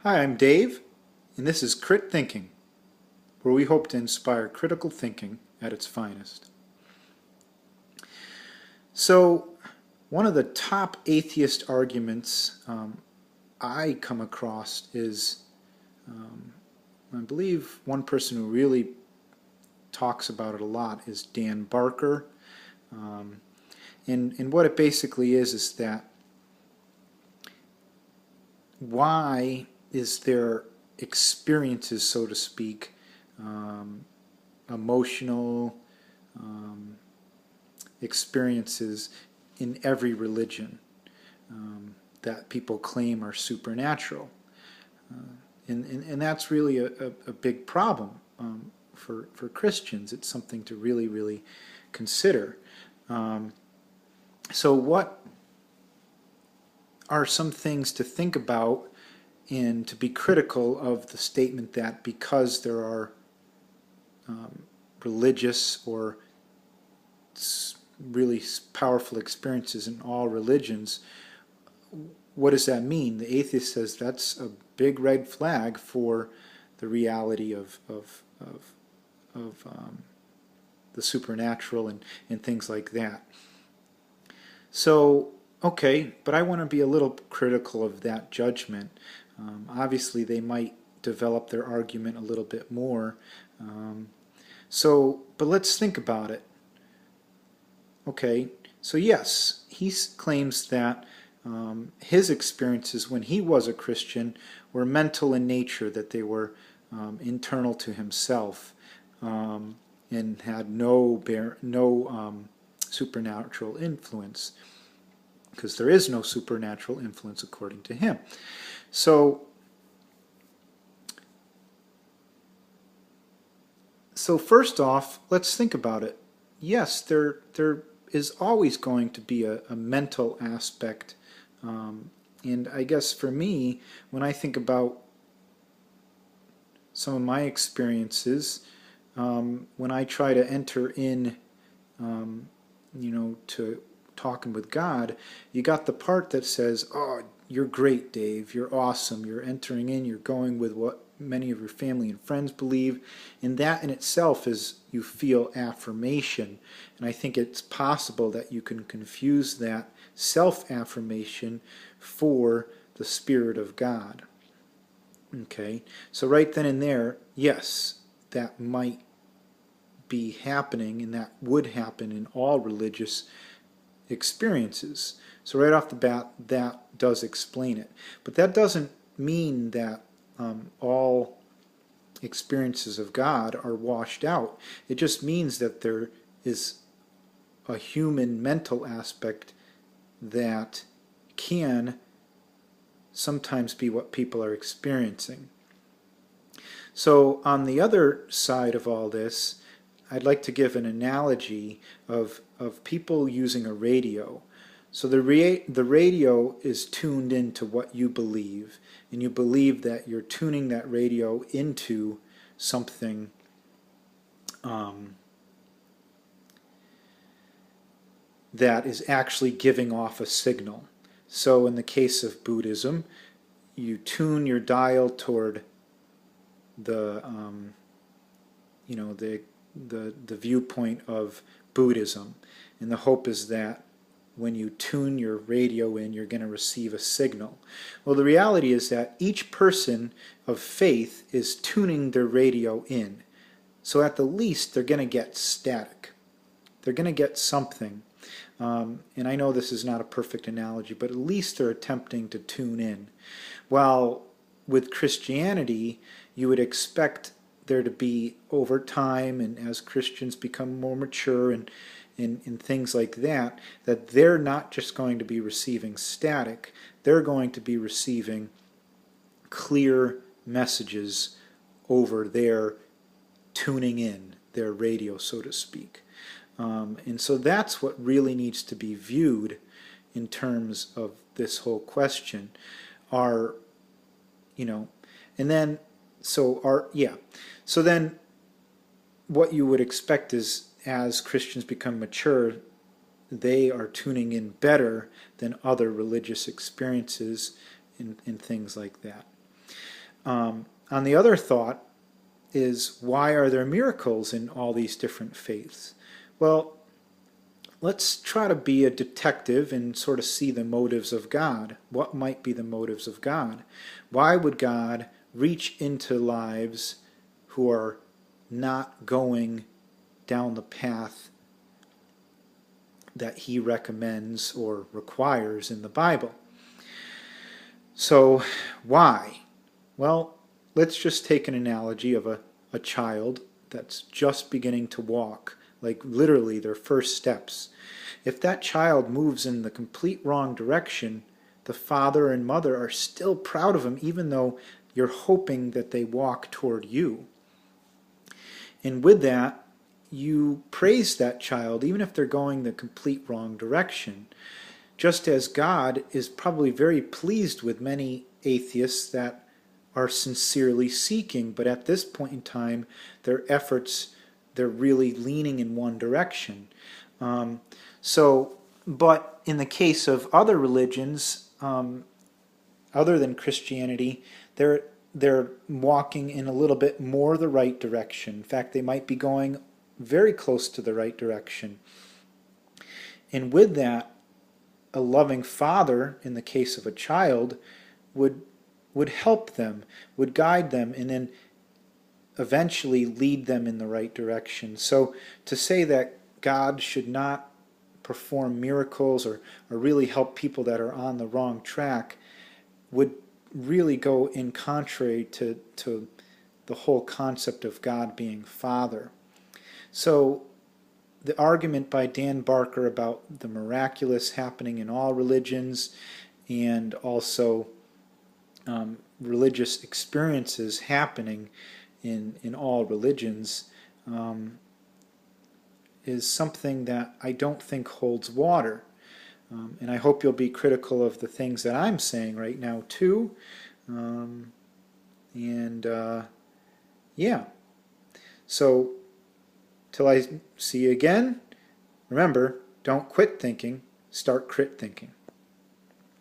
Hi, I'm Dave, and this is Crit Thinking, where we hope to inspire critical thinking at its finest. So, one of the top atheist arguments I come across is, I believe one person who really talks about it a lot is Dan Barker. And what it basically is that why is there experiences, so to speak, emotional experiences in every religion that people claim are supernatural? And that's really a big problem for Christians. It's something to really consider. So what are some things to think about and to be critical of the statement that because there are religious or really powerful experiences in all religions, what does that mean? The atheist says that's a big red flag for the reality of the supernatural and things like that. So, okay, but I want to be a little critical of that judgment. Obviously, they might develop their argument a little bit more. But let's think about it. Okay, so yes, he claims that his experiences when he was a Christian were mental in nature, that they were internal to himself and had no supernatural influence, because there is no supernatural influence according to him. So first off, let's think about it. Yes, there is always going to be a mental aspect. And I guess for me, when I think about some of my experiences, when I try to enter in, to talking with God, you got the part that says, oh, you're great, Dave, you're awesome, you're entering in, you're going with what many of your family and friends believe, and that in itself is, you feel affirmation. And I think it's possible that you can confuse that self-affirmation for the Spirit of God. Okay, so right then and there, yes, that might be happening, and that would happen in all religious experiences. So right off the bat, that does explain it. But that doesn't mean that all experiences of God are washed out. It just means that there is a human mental aspect that can sometimes be what people are experiencing. So on the other side of all this, I'd like to give an analogy of people using a radio. So the radio is tuned into what you believe, and you believe that you're tuning that radio into something that is actually giving off a signal. So in the case of Buddhism, you tune your dial toward the the viewpoint of Buddhism, and the hope is that when you tune your radio in, you're going to receive a signal. Well, the reality is that each person of faith is tuning their radio in. So at the least, they're going to get static. They're going to get something. And I know this is not a perfect analogy, but at least they're attempting to tune in. While with Christianity, you would expect there to be, over time, and as Christians become more mature and things like that, that they're not just going to be receiving static, they're going to be receiving clear messages over their tuning in, their radio, so to speak. And so that's what really needs to be viewed in terms of this whole question. And then, so then what you would expect is, as Christians become mature, they are tuning in better than other religious experiences and things like that. On the other thought is, why are there miracles in all these different faiths? Well, let's try to be a detective and sort of see the motives of God. What might be the motives of God? Why would God reach into lives who are not going down the path that he recommends or requires in the Bible? So why? Well, let's just take an analogy of a child that's just beginning to walk, like literally their first steps. If that child moves in the complete wrong direction, the father and mother are still proud of them, even though you're hoping that they walk toward you. And with that, you praise that child, even if they're going the complete wrong direction. Just as God is probably very pleased with many atheists that are sincerely seeking, but at this point in time, their efforts, they're really leaning in one direction. But in the case of other religions, other than Christianity, they're walking in a little bit more the right direction. In fact, they might be going very close to the right direction. And with that, a loving father, in the case of a child, would help them, would guide them, and then eventually lead them in the right direction. So to say that God should not perform miracles or really help people that are on the wrong track would really go in contrary to the whole concept of God being Father. So the argument by Dan Barker about the miraculous happening in all religions and also religious experiences happening in all religions is something that I don't think holds water. And I hope you'll be critical of the things that I'm saying right now too. Yeah. So till I see you again, remember, don't quit thinking, start crit thinking.